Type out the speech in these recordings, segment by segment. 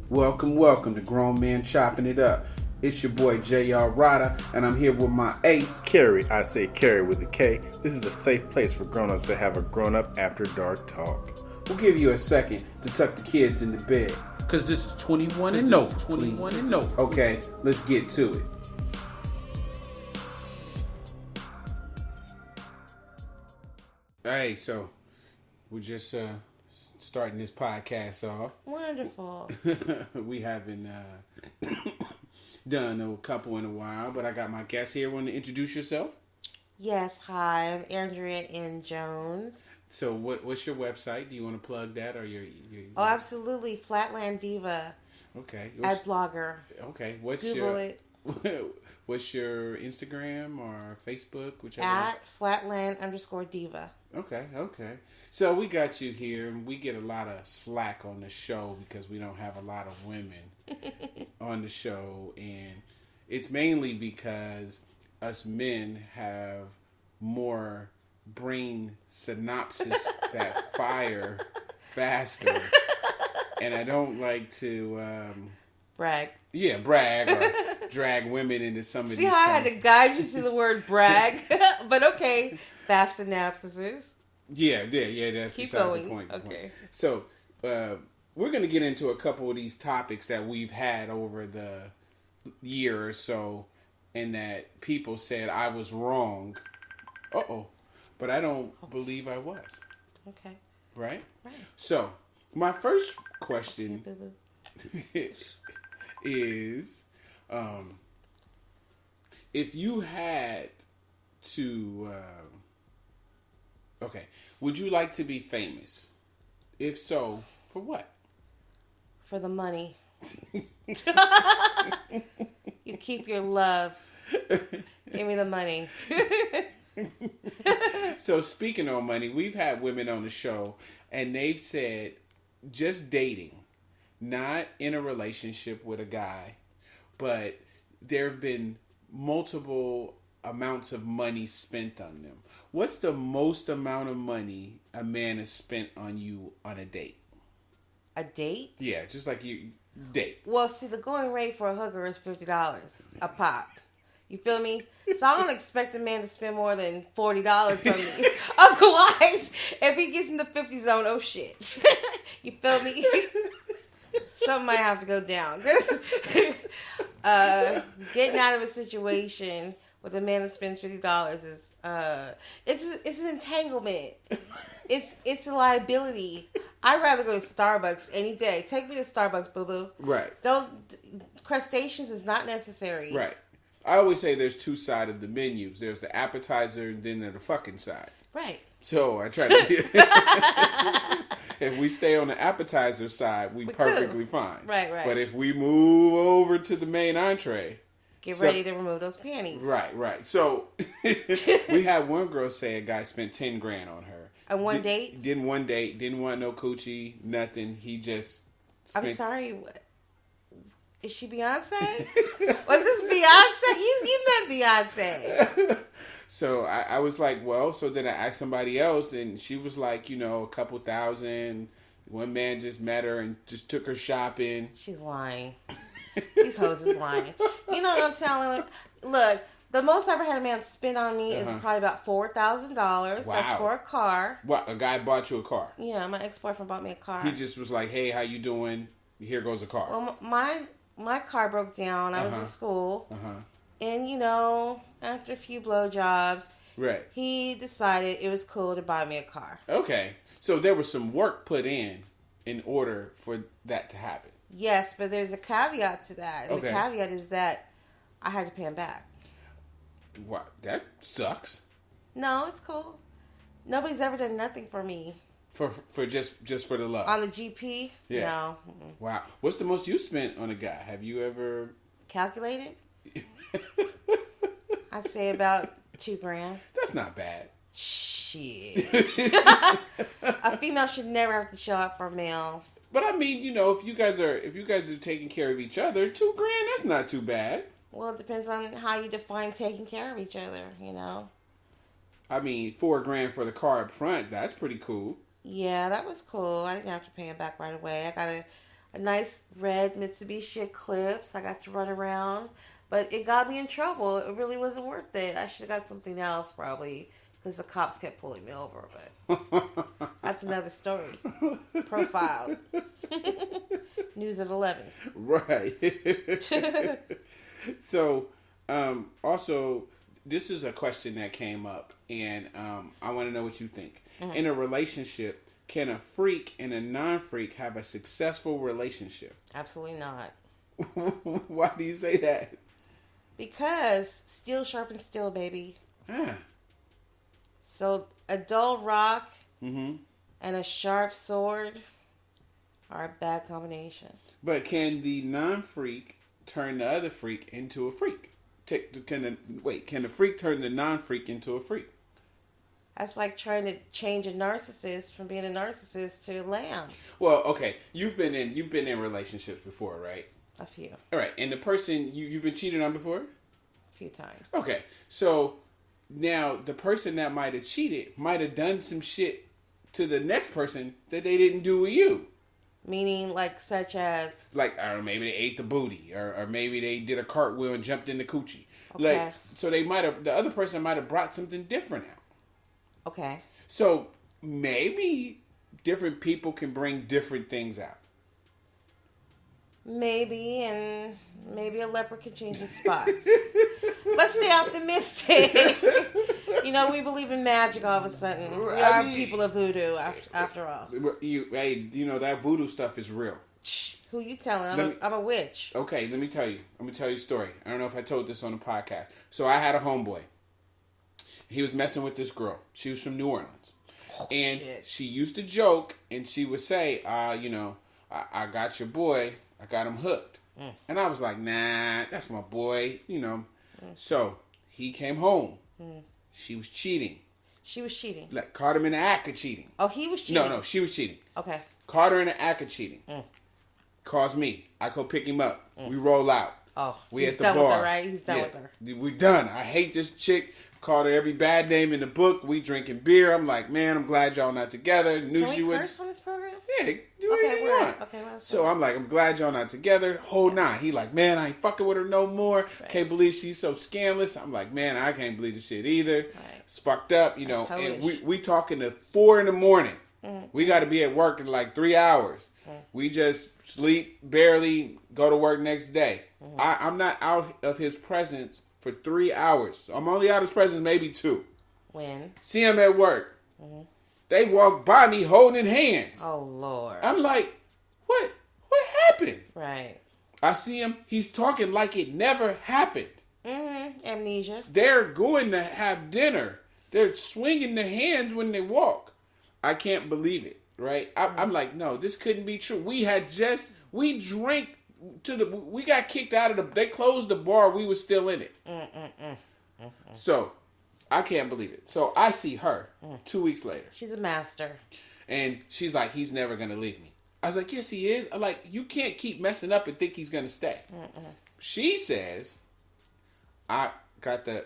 Welcome to Grown Men Chopping It Up. It's your boy J.R. Rydha, and I'm here with my ace, Carrie. I say Carrie with a K. This is a safe place for grown-ups to have a grown-up after dark talk. We'll give you a second to tuck the kids into bed, because this is 21 and no. 21 and no. Okay, let's get to it. Hey, so we're just starting this podcast off. Wonderful. We haven't done a couple in a while, but I got my guest here. Want to introduce yourself? Yes, hi, I'm Andrea Jones. So what's your website? Do you want to plug that or your Oh, absolutely. Flatland Diva. Okay. At Blogger. Okay. What's Google it. What's your Instagram or Facebook? Whichever. At Flatland_Diva. Okay. So we got you here, and we get a lot of slack on the show because we don't have a lot of women on the show, and it's mainly because us men have more brain synapses that fire faster, and I don't like to brag. Yeah, brag or drag women into some of these. See how I had to guide you to the word brag? But okay, fast synapses. Yeah, that's Keep beside going. the point. Okay. So, we're going to get into a couple of these topics that we've had over the year or so, and that people said I was wrong. But I don't believe I was. Okay. Right? So, my first question is, if you had to, would you like to be famous? If so, for what? For the money. You keep your love. Give me the money. So speaking on money, we've had women on the show, and they've said just dating, not in a relationship with a guy, but there have been multiple amounts of money spent on them. What's the most amount of money a man has spent on you on a date? A date? Yeah, just like you date. Well, see, the going rate for a hooker is $50 a pop. You feel me? So I don't expect a man to spend more than $40 on me. Otherwise, if he gets in the 50 zone, oh shit. You feel me? Something might have to go down. Getting out of a situation with a man that spends $50 is it's an entanglement. It's a liability. I'd rather go to Starbucks any day. Take me to Starbucks, boo boo. Right. Crustaceans is not necessary. Right. I always say there's two sides of the menus. There's the appetizer, and then there's the fucking side. Right. So I try to. If we stay on the appetizer side, we perfectly fine. Right. But if we move over to the main entree, get ready to remove those panties. Right. So we had one girl say a guy spent $10,000 on her. On one date? Didn't one date. Didn't want no coochie. Nothing. He just. I'm sorry. What? Is she Beyonce? Was this Beyonce? You met Beyonce. So I was like, well, so then I asked somebody else, and she was like, a couple thousand. One man just met her and just took her shopping. She's lying. These hoes is lying. You know what I'm telling her? Look, the most I ever had a man spend on me is probably about $4,000. Wow. That's for a car. What? A guy bought you a car? Yeah, my ex-boyfriend bought me a car. He just was like, hey, how you doing? Here goes a car. Well, my car broke down. I was in school. And, after a few blowjobs, right, he decided it was cool to buy me a car. Okay. So there was some work put in order for that to happen. Yes, but there's a caveat to that. And the caveat is that I had to pay him back. What? That sucks. No, it's cool. Nobody's ever done nothing for me. For just for the love. On the GP? Yeah. No. Wow. What's the most you spent on a guy? Have you ever calculated? I'd say about $2,000. That's not bad. Shit. A female should never have to show up for a male. But I mean, if you guys are taking care of each other, $2,000, that's not too bad. Well, it depends on how you define taking care of each other, I mean, $4,000 for the car up front, that's pretty cool. Yeah, that was cool. I didn't have to pay him back right away. I a nice red Mitsubishi Eclipse. I got to run around, but it got me in trouble. It really wasn't worth it. I should have got something else probably because the cops kept pulling me over. But that's another story. Profiled. News at 11. Right. So, also, this is a question that came up, and I want to know what you think. Mm-hmm. In a relationship, can a freak and a non-freak have a successful relationship? Absolutely not. Why do you say that? Because steel sharpens steel, baby. Ah. So a dull rock mm-hmm. and a sharp sword are a bad combination. But can the non-freak turn the other freak into a freak? Can the freak turn the non-freak into a freak? That's like trying to change a narcissist from being a narcissist to a lamb. Well, okay, you've been in relationships before, right? A few. All right, and the person you've been cheated on before? A few times. Okay, so now the person that might have cheated might have done some shit to the next person that they didn't do with you. Meaning, like, such as? Like, or maybe they ate the booty, or maybe they did a cartwheel and jumped in the coochie. Okay. Like, so the other person might have brought something different out. Okay. So maybe different people can bring different things out. Maybe, and maybe a leopard can change his spots. Let's stay optimistic. You know, we believe in magic all of a sudden. We are people of voodoo, after all. You know, that voodoo stuff is real. Who you telling? I'm a witch. Okay, let me tell you. I'm going to tell you a story. I don't know if I told this on the podcast. So I had a homeboy. He was messing with this girl. She was from New Orleans. And shit. She used to joke, and she would say, you know, I got your boy. I got him hooked. Mm. And I was like, nah, that's my boy, you know. Mm. So he came home. Mm. She was cheating. She was cheating? Like, caught him in the act of cheating. Oh, he was cheating? No, she was cheating. Okay. Caught her in the act of cheating. Mm. Calls me. I go pick him up. We roll out. Oh, we he's at the done bar. With her, right? He's done with her. We done. I hate this chick. Called her every bad name in the book. We drinking beer. I'm like, man, I'm glad y'all not together. Knew Can she we would. curse on this program? Yeah, do anything you want. Okay, well, so I'm like, I'm glad y'all not together. Whole nine. He like, man, I ain't fucking with her no more. Right. Can't believe she's so scandalous. I'm like, man, I can't believe this shit either. Right. It's fucked up, you know. And we talking to 4 a.m. Mm-hmm. We got to be at work in like 3 hours. Mm-hmm. We just sleep barely, go to work next day. Mm-hmm. I'm not out of his presence for 3 hours. I'm only out of his presence maybe 2. When? See him at work. Mm-hmm. They walk by me holding hands. Oh, Lord. I'm like, what happened? Right. I see him. He's talking like it never happened. Mm-hmm. Amnesia. They're going to have dinner. They're swinging their hands when they walk. I can't believe it, right? I'm like, no, this couldn't be true. We drank we got kicked out of they closed the bar. We were still in it. So, I can't believe it. So, I see her 2 weeks later. She's a master. And she's like, he's never going to leave me. I was like, yes, he is. I'm like, you can't keep messing up and think he's going to stay. She says, I got the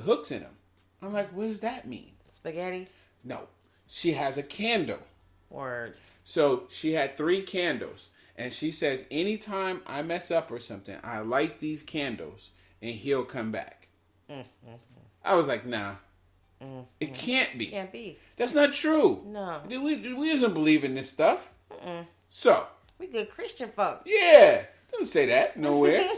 hooks in him. I'm like, what does that mean? Spaghetti? No. She has a candle. Word. So she had 3 candles. And she says, anytime I mess up or something, I light these candles and he'll come back. I was like, nah. It can't be. Can't be. That's not true. No. We doesn't believe in this stuff. So. We good Christian folk. Yeah. Don't say that nowhere.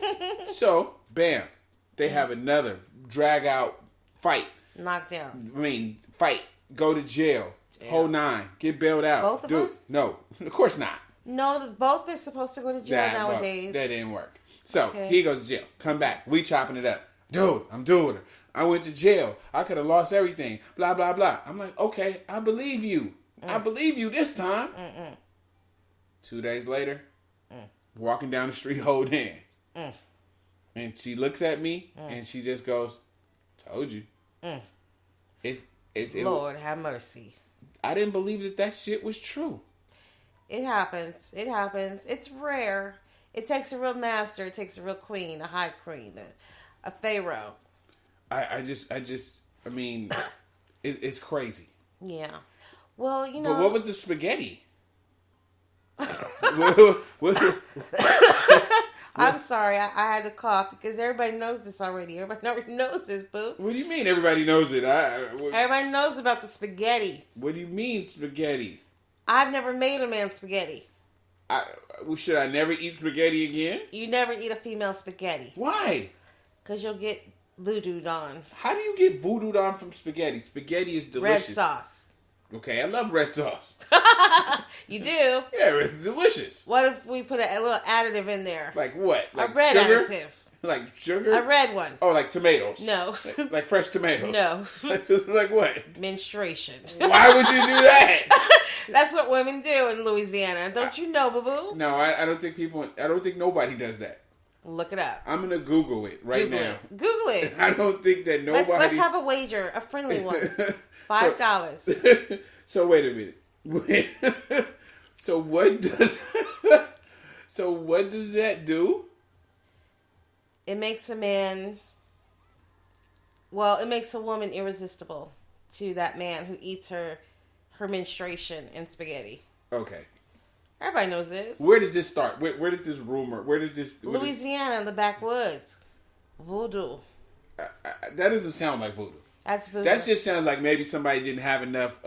So, bam. They have another drag out fight. Knockdown. Fight. Go to jail. Whole 9. Get bailed out. Both of them? No. Of course not. No, both are supposed to go to jail nowadays. That didn't work. So, he goes to jail. Come back. We chopping it up. Dude, I'm doing it. I went to jail. I could have lost everything. Blah, blah, blah. I'm like, okay, I believe you. I believe you this time. 2 days later, walking down the street, hold hands. And she looks at me, and she just goes, told you. Lord, have mercy. I didn't believe that shit was true. It happens. It's rare. It takes a real master. It takes a real queen, a high queen, a pharaoh. I mean, it's crazy. Yeah. Well, you know. But what was the spaghetti? I'm sorry, I had to cough because everybody knows this already. Everybody already knows this, boo. What do you mean everybody knows it? Everybody knows about the spaghetti. What do you mean spaghetti? I've never made a man spaghetti. Should I never eat spaghetti again? You never eat a female spaghetti. Why? Because you'll get voodooed on. How do you get voodooed on from spaghetti? Spaghetti is delicious. Red sauce. Okay, I love red sauce. You do? Yeah, it's delicious. What if we put a little additive in there? Like what? Like a red sugar? additive. Like sugar? A red one. Oh, like tomatoes? No. Like fresh tomatoes? No. Like what? Menstruation. Why would you do that? That's what women do in Louisiana. Don't you know, boo-boo? No, I don't think nobody does that. Look it up. I'm going to Google it now. Google it. I don't think that nobody... Let's have a wager, a friendly one. $5. So wait a minute. So what does that do? It makes a man... Well, it makes a woman irresistible to that man who eats her menstruation in spaghetti. Okay. Everybody knows this. Where does this start? Where did this rumor... Louisiana in the backwoods. Voodoo. That doesn't sound like voodoo. That's voodoo. That just sounds like maybe somebody didn't have enough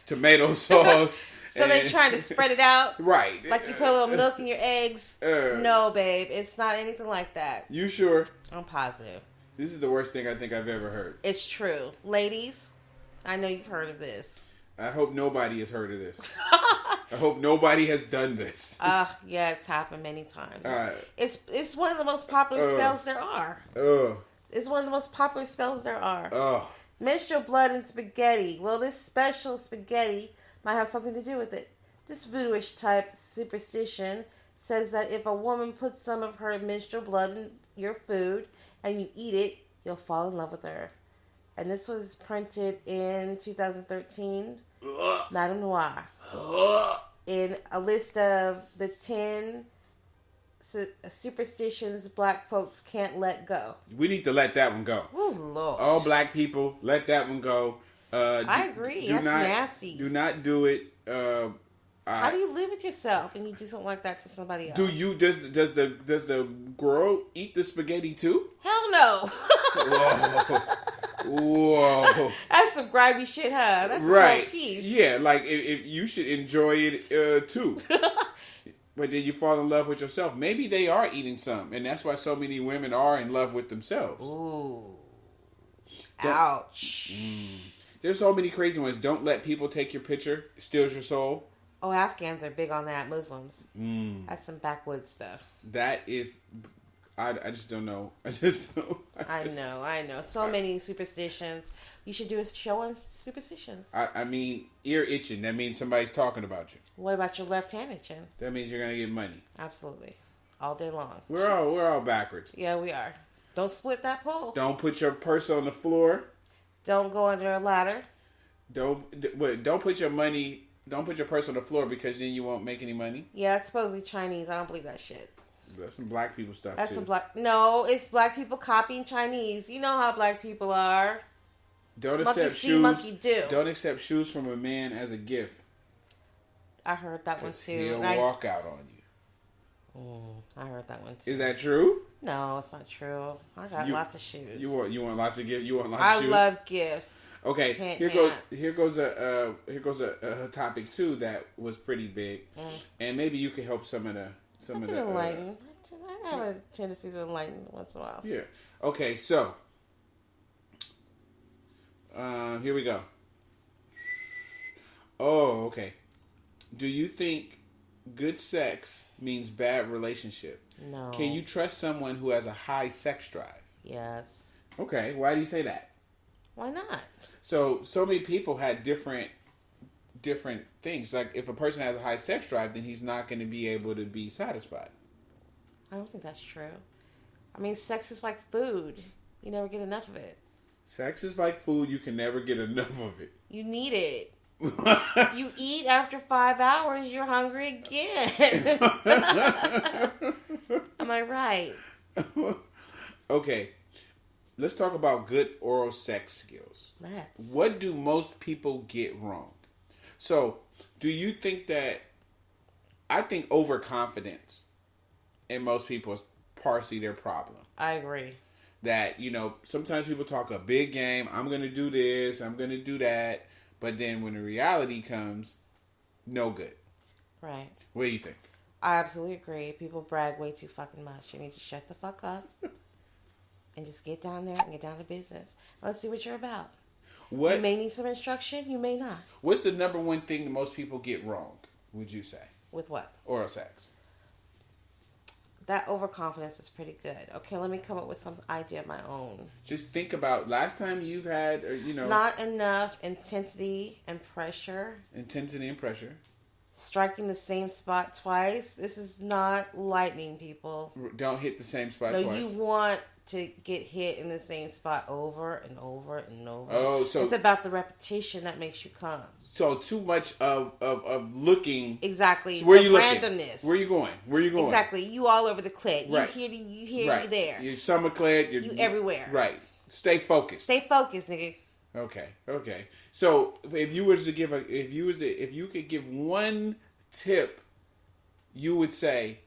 tomato sauce. So they're trying to spread it out? Right. Like you put a little milk in your eggs? No, babe. It's not anything like that. You sure? I'm positive. This is the worst thing I think I've ever heard. It's true. Ladies, I know you've heard of this. I hope nobody has heard of this. I hope nobody has done this. Yeah, it's happened many times. It's one of the most popular spells there are. It's one of the most popular spells there are. Menstrual blood and spaghetti. Well, this special spaghetti might have something to do with it. This voodooish type superstition says that if a woman puts some of her menstrual blood in your food and you eat it, you'll fall in love with her. And this was printed in 2013. Madame Noir. In a list of the 10 superstitions black folks can't let go. We need to let that one go. Oh, Lord. All black people, let that one go. I agree. That's nasty. Do not do it. How do you live with yourself and you do something like that to somebody else? Does the girl eat the spaghetti too? Hell no. Whoa. That's some grimy shit, huh? That's right. A whole piece. Yeah, like if you should enjoy it too. But then you fall in love with yourself. Maybe they are eating some, and that's why so many women are in love with themselves. Ooh. Ouch. There's so many crazy ones. Don't let people take your picture. It steals your soul. Oh, Afghans are big on that. Muslims. That's some backwoods stuff. That is... I just don't know. I know. So many superstitions. You should do a show on superstitions. I mean, ear itching. That means somebody's talking about you. What about your left hand itching? That means you're going to get money. Absolutely. All day long. We're all backwards. Yeah, we are. Don't split that pole. Don't put your purse on the floor. Don't go under a ladder. Don't put your money... Don't put your purse on the floor because then you won't make any money. Yeah, it's supposedly Chinese. I don't believe that shit. That's some black people stuff, That's too. some black... No, it's black people copying Chinese. You know how black people are. Don't monkey accept see, shoes. monkey do. Don't accept shoes from a man as a gift. I heard that one, too. He'll walk out on you. I heard that one, too. Is that true? No, it's not true. I got lots of shoes. You want lots of gifts? You want lots of shoes? I love gifts. Okay, here goes a topic too that was pretty big, and maybe you can help some of the enlighten. I have a tendency to enlighten once in a while. Yeah. Okay, so here we go. Oh, okay. Do you think good sex means bad relationship? No. Can you trust someone who has a high sex drive? Yes. Okay, why do you say that? Why not? So many people had different things. Like if a person has a high sex drive, then he's not going to be able to be satisfied. I don't think that's true. I mean, sex is like food. You never get enough of it. Sex is like food. You can never get enough of it. You need it. You eat after 5 hours, you're hungry again. Am I right? Okay. Let's talk about good oral sex skills. Let's. What do most people get wrong? So, do you think that I think overconfidence in most people is partially their problem. I agree. That, sometimes people talk a big game. I'm going to do this. I'm going to do that. But then when the reality comes, no good. Right. What do you think? I absolutely agree. People brag way too fucking much. You need to shut the fuck up and just get down there and get down to business. Let's see what you're about. What? You may need some instruction. You may not. What's the number one thing that most people get wrong, would you say? With what? Oral sex. That overconfidence is pretty good. Okay, let me come up with some idea of my own. Just think about last time you've had, Not enough intensity and pressure. Intensity and pressure. Striking the same spot twice. This is not lightning, people. Don't hit the same spot no, twice. You want to get hit in the same spot over and over and over. Oh, so it's about the repetition that makes you come. So too much of looking. Exactly. So where you randomness. Looking? Where you going? Exactly. You all over the clit. Right. You here, right. you there. You're summer clit. You everywhere. Right. Stay focused. Stay focused, nigga. Okay. So if you could give one tip, you would say,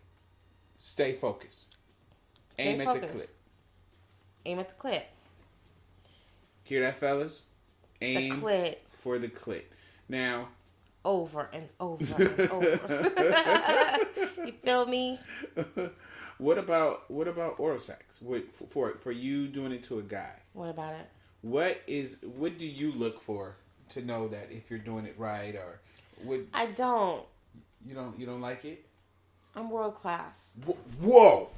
stay focused. Aim at the clit. Aim at the clit. Hear that, fellas? Aim the clit. For the clit. Now, over and over and over. You feel me? What about oral sex? For you doing it to a guy? What about it? What do you look for to know that if you're doing it right, or would I don't. You don't like it? I'm world class. Whoa.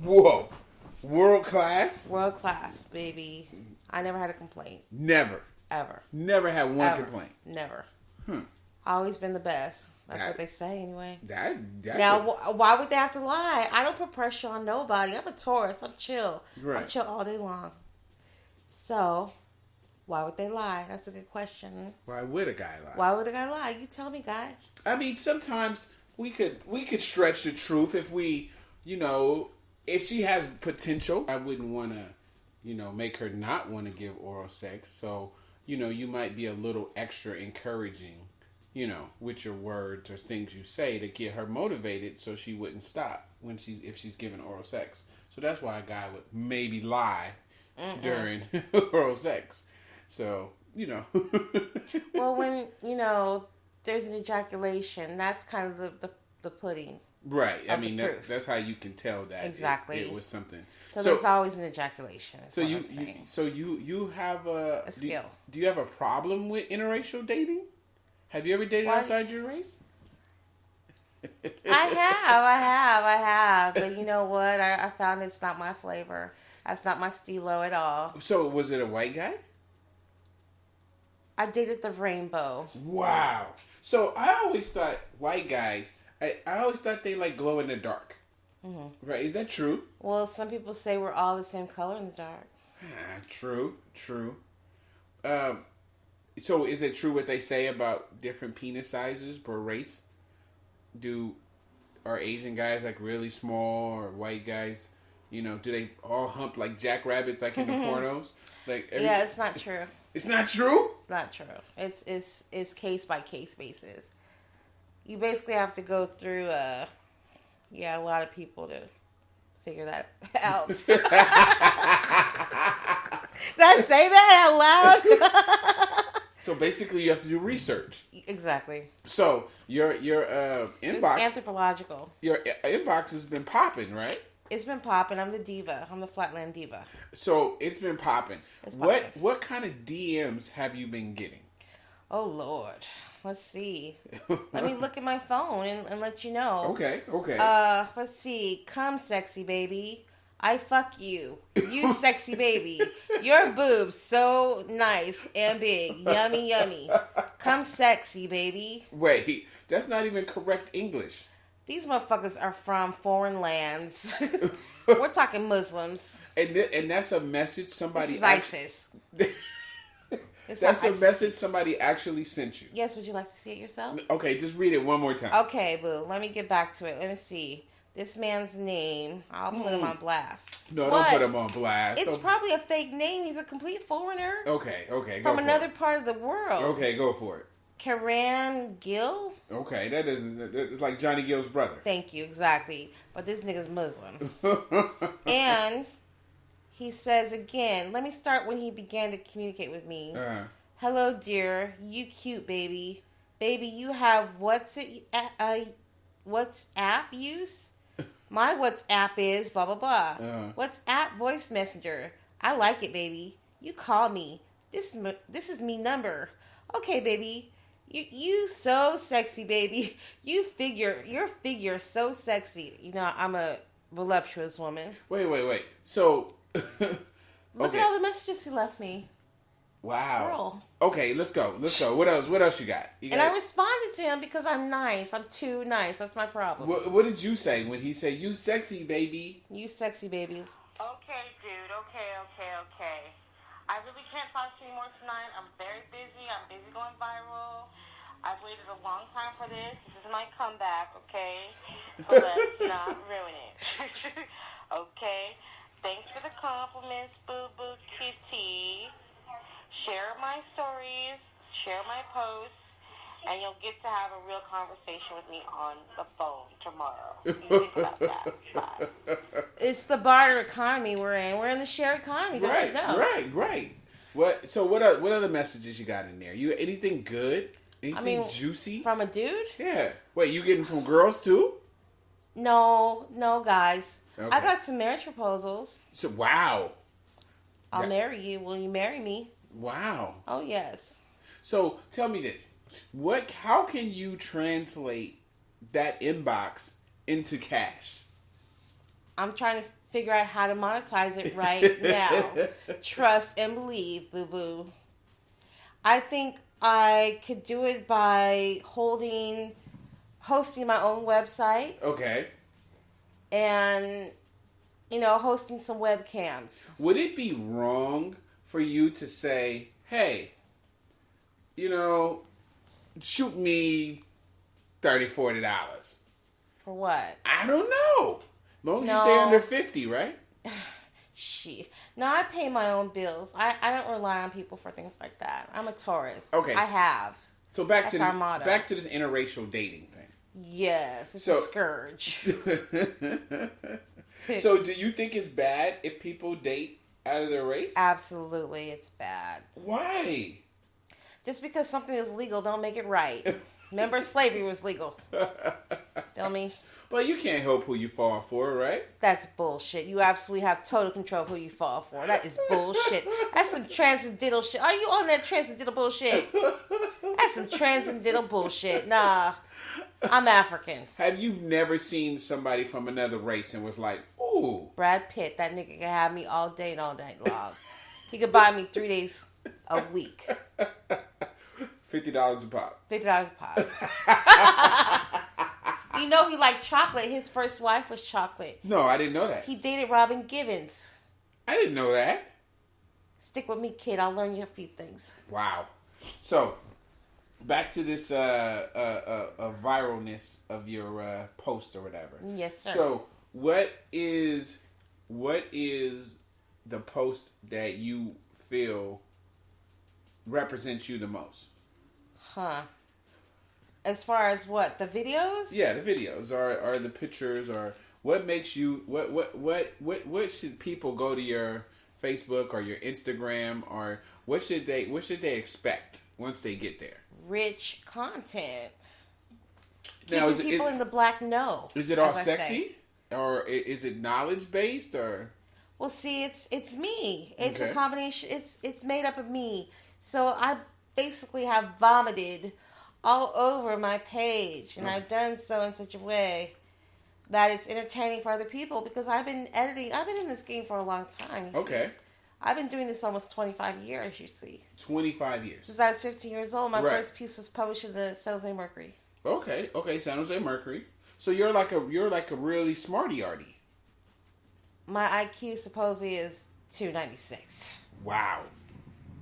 World class? World class, baby. I never had a complaint. Never. Ever. Never had one complaint. Never. Always been the best. That's what they say anyway. Why would they have to lie? I don't put pressure on nobody. I'm a Taurus. I'm chill. Right. I'm chill all day long. So, why would they lie? That's a good question. Why would a guy lie? Why would a guy lie? You tell me, guy. I mean, sometimes we could stretch the truth if we, if she has potential. I wouldn't want to, make her not want to give oral sex. So, you might be a little extra encouraging, with your words or things you say to get her motivated so she wouldn't stop if she's giving oral sex. So that's why a guy would maybe lie during oral sex. So, Well, when, there's an ejaculation, that's kind of the pudding. Right. I mean, that's how you can tell that exactly it was something. So there's always an ejaculation. So you have a skill. Do you have a problem with interracial dating? Have you ever dated outside your race? I have. But you know what? I found it's not my flavor. That's not my stilo at all. So was it a white guy? I dated the rainbow. Wow. So I always thought white guys, I always thought they like glow in the dark. Mm-hmm. Right? Is that true? Well, some people say we're all the same color in the dark. True. So is it true what they say about different penis sizes per race? Are Asian guys like really small, or white guys, do they all hump like jackrabbits like in the pornos? It's not true. It's not true? It's not true. It's case by case basis. You basically have to go through a lot of people to figure that out. Did I say that out loud? So basically, you have to do research. Exactly. So your inbox, it's anthropological. Your inbox has been popping, right? It's been popping. I'm the diva. I'm the Flatland Diva. So it's been popping. What kind of DMs have you been getting? Oh Lord, let's see. Let me look at my phone and let you know. Okay. Let's see. Come, sexy baby. I fuck you. You sexy baby. Your boobs so nice and big. Yummy, yummy. Come sexy baby. Wait, that's not even correct English. These motherfuckers are from foreign lands. We're talking Muslims. And that's a message somebody... This is ISIS. That's a message somebody actually sent you. Yes, would you like to see it yourself? Okay, just read it one more time. Okay, boo. Let me get back to it. Let me see. This man's name. I'll put him on blast. No, don't put him on blast. It's probably a fake name. He's a complete foreigner. Okay, go from for another it. part of the world. Okay, go for it. Karan Gill. Okay, that isn't. It's like Johnny Gill's brother. Thank you, exactly. But this nigga's Muslim. And he says again, let me start when he began to communicate with me. Hello, dear. You cute, baby. Baby, you have WhatsApp use? My WhatsApp is blah, blah, blah. WhatsApp voice messenger. I like it, baby. You call me. This is me number. Okay, baby. You so sexy, baby. Your figure so sexy. You know, I'm a voluptuous woman. Wait. So, look at all the messages he left me. Wow. Girl. Okay, let's go. What else you got? And I responded to him because I'm nice. I'm too nice. That's my problem. What did you say when he said, you sexy, baby? You sexy, baby. Okay, dude. Okay. I really can't talk to you more tonight. I'm very busy. I'm busy going viral. I've waited a long time for this. This is my comeback, okay? So let's not ruin it. Okay? Thanks for the compliments, boo-boo kitty. Share my stories, share my posts, and you'll get to have a real conversation with me on the phone tomorrow. You think about that. Bye. It's the barter economy we're in. We're in the shared economy. Don't you know? Right. What other messages you got in there? You anything good? Anything juicy? From a dude? Yeah. Wait, you getting from girls too? No, guys. Okay. I got some marriage proposals. So wow. I'll marry you. Will you marry me? Wow. Oh, yes. So tell me this. How can you translate that inbox into cash? I'm trying to figure out how to monetize it right now. Trust and believe, boo-boo. I think I could do it by hosting my own website. Okay. And, hosting some webcams. Would it be wrong for you to say, hey, shoot me $30, $40? For what? I don't know. As long as you stay under 50, right? Shit. No, I pay my own bills. I don't rely on people for things like that. I'm a Taurus. Okay. I have. So back to this interracial dating thing. Yes, it's a scourge. So do you think it's bad if people date out of their race? Absolutely, it's bad. Why? Just because something is legal don't make it right. Remember, slavery was legal. Feel me? Well, you can't help who you fall for, right? That's bullshit. You absolutely have total control of who you fall for. That is bullshit. That's some transcendental shit. Are you on that transcendental bullshit? That's some transcendental bullshit. Nah, I'm African. Have you never seen somebody from another race and was like, ooh? Brad Pitt, that nigga can have me all day and all night long. He could buy me 3 days a week. $50 a pop. $50 a pop. He liked chocolate. His first wife was chocolate. No, I didn't know that. He dated Robin Givens. I didn't know that. Stick with me, kid. I'll learn you a few things. Wow. So, back to this viralness of your post or whatever. Yes, sir. So, what is the post that you feel represents you the most? As far as what? The videos? Yeah, the videos or the pictures or what makes you what should people go to your Facebook or your Instagram or what should they expect once they get there? Rich content. Now, Keeping people in the black know. Is it all sexy? Or is it knowledge based or? Well, see, it's me. It's Okay. a combination. It's made up of me. So I basically have vomited all over my page, and I've done so in such a way that it's entertaining for other people because I've been editing. I've been in this game for a long time. Okay. I've been doing this almost 25 years, you see. 25 years. Since I was 15 years old, my Right. first piece was published in the San Jose Mercury. Okay, San Jose Mercury. So you're like a really smarty arty. My IQ supposedly is 296. Wow.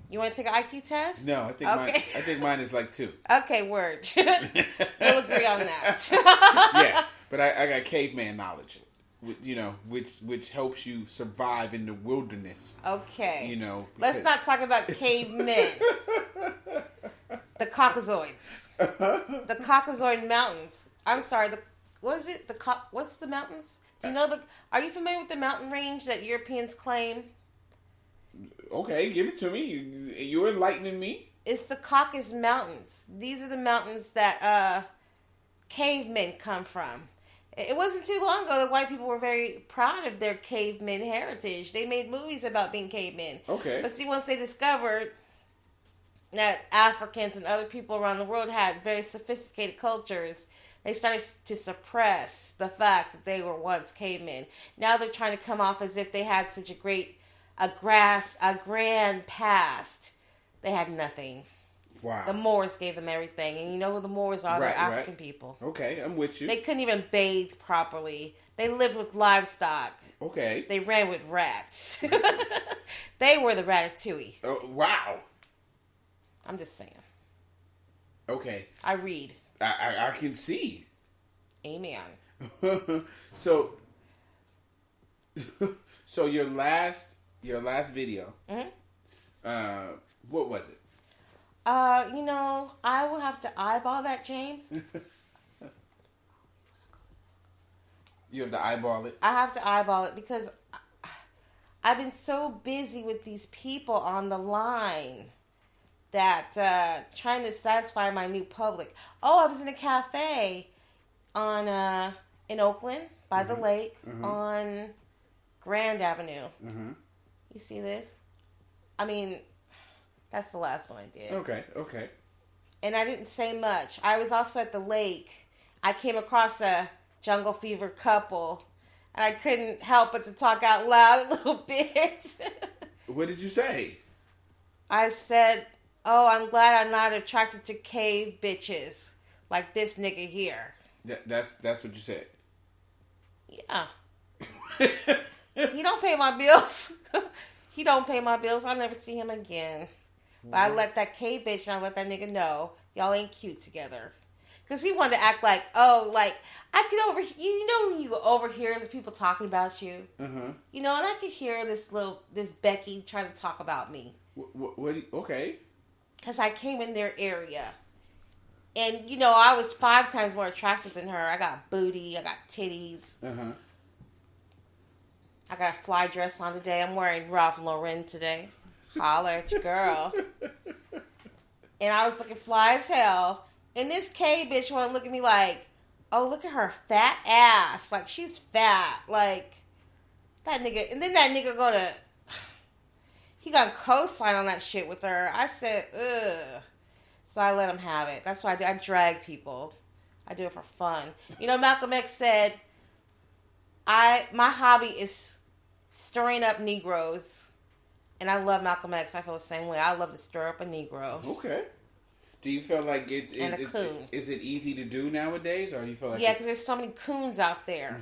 You want to take an IQ test? No, I think mine is like 2. Okay, word. We'll agree on that. Yeah, but I got caveman knowledge, which helps you survive in the wilderness. Okay. Let's Let's not talk about cavemen. The Caucasoids. The Caucasoid Mountains. I'm sorry, what's the mountains? Do you know are you familiar with the mountain range that Europeans claim? Okay, give it to me. You're enlightening me. It's the Caucasus Mountains. These are the mountains that cavemen come from. It wasn't too long ago that white people were very proud of their caveman heritage. They made movies about being cavemen. Okay. But see, once they discovered that Africans and other people around the world had very sophisticated cultures, they started to suppress the fact that they were once cavemen. Now they're trying to come off as if they had such a grand past. They had nothing. Wow. The Moors gave them everything. And you know who the Moors are? They're African people. Okay, I'm with you. They couldn't even bathe properly. They lived with livestock. Okay. They ran with rats. They were the Ratatouille. Oh, wow. I'm just saying. Okay. I read. I can see. Amen. So your last video. Mm-hmm. What was it? I will have to eyeball that, James. You have to eyeball it? I have to eyeball it because I've been so busy with these people on the line that trying to satisfy my new public. Oh, I was in a cafe in Oakland by the lake on Grand Avenue. Mm-hmm. You see this? I mean, that's the last one I did. Okay. And I didn't say much. I was also at the lake. I came across a jungle fever couple, and I couldn't help but to talk out loud a little bit. What did you say? I said, "Oh, I'm glad I'm not attracted to cave bitches like this nigga here." That's what you said. Yeah. He don't pay my bills. He don't pay my bills. I'll never see him again. But I let that cave bitch and I let that nigga know y'all ain't cute together. Because he wanted to act like, I could when you overhear the people talking about you. And I could hear this Becky trying to talk about me. Okay. Because I came in their area. And, I was 5 times more attractive than her. I got booty. I got titties. I got a fly dress on today. I'm wearing Ralph Lauren today. Holler at your girl. And I was looking fly as hell. And this K bitch want to look at me like, oh, look at her fat ass. Like, she's fat. Like, that nigga. And then that nigga he gonna co-sign on that shit with her. I said, ugh. So I let him have it. That's what I do. I drag people. I do it for fun. Malcolm X said, my hobby is stirring up Negroes. And I love Malcolm X. I feel the same way. I love to stir up a Negro. Okay. Do you feel like is it easy to do nowadays, or do you feel like because there's so many coons out there.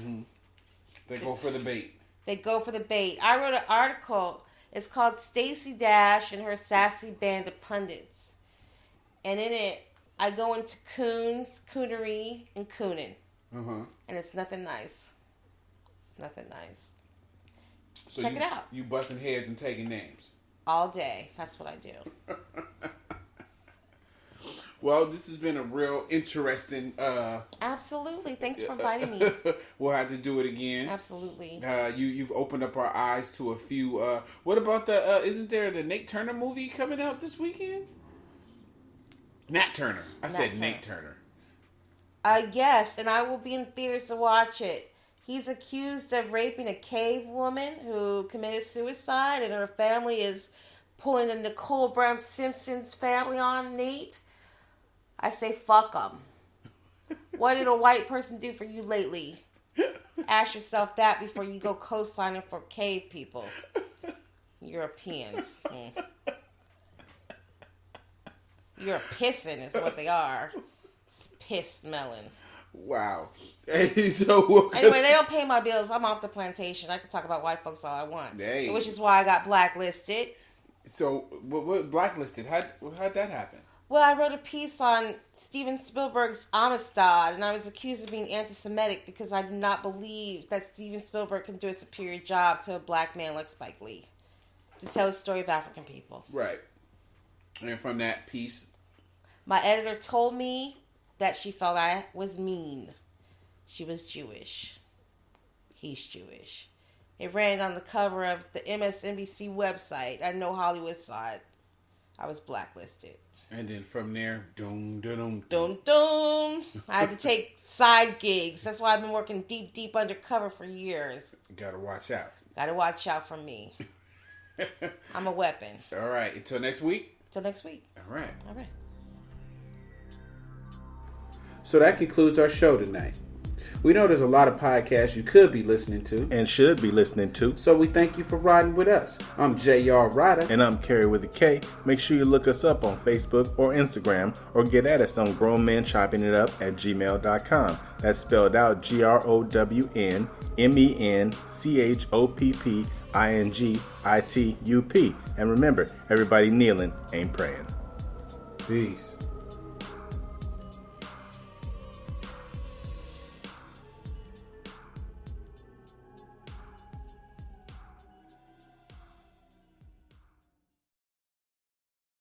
They go for the bait. They go for the bait. I wrote an article. It's called Stacey Dash and Her Sassy Band of Pundits. And in it, I go into coons, coonery, and cooning. And it's nothing nice. It's nothing nice. So Check it out. You busting heads and taking names. All day. That's what I do. Well, this has been a real interesting... Absolutely. Thanks for inviting me. We'll have to do it again. Absolutely. You've opened up our eyes to a few... what about isn't there the Nate Turner movie coming out this weekend? Nat Turner. I said Nate Turner. Yes, and I will be in theaters to watch it. He's accused of raping a cave woman who committed suicide, and her family is pulling the Nicole Brown Simpson's family on Nate. I say, fuck them. What did a white person do for you lately? Ask yourself that before you go co-signing for cave people. Europeans. You're pissing is what they are. It's piss smelling. Wow. So anyway, they don't pay my bills. I'm off the plantation. I can talk about white folks all I want. Hey. Which is why I got blacklisted. So, what blacklisted? How'd that happen? Well, I wrote a piece on Steven Spielberg's Amistad, and I was accused of being anti-Semitic because I did not believe that Steven Spielberg can do a superior job to a black man like Spike Lee to tell the story of African people. Right. And from that piece... My editor told me that she felt I was mean. She was Jewish. He's Jewish. It ran on the cover of the MSNBC website. I know Hollywood saw it. I was blacklisted. And then from there, doom, doom, Dun, dun. I had to take side gigs. That's why I've been working deep undercover for years. Gotta watch out. Gotta watch out for me. I'm a weapon. All right. Until next week. Till next week. All right. All right. So that concludes our show tonight. We know there's a lot of podcasts you could be listening to. And should be listening to. So we thank you for riding with us. I'm J.R. Rydha. And I'm Carrie with a K. Make sure you look us up on Facebook or Instagram or get at us on grownmenchoppingitup@gmail.com. That's spelled out GROWNMENCHOPPINGITUP. And remember, everybody kneeling ain't praying. Peace.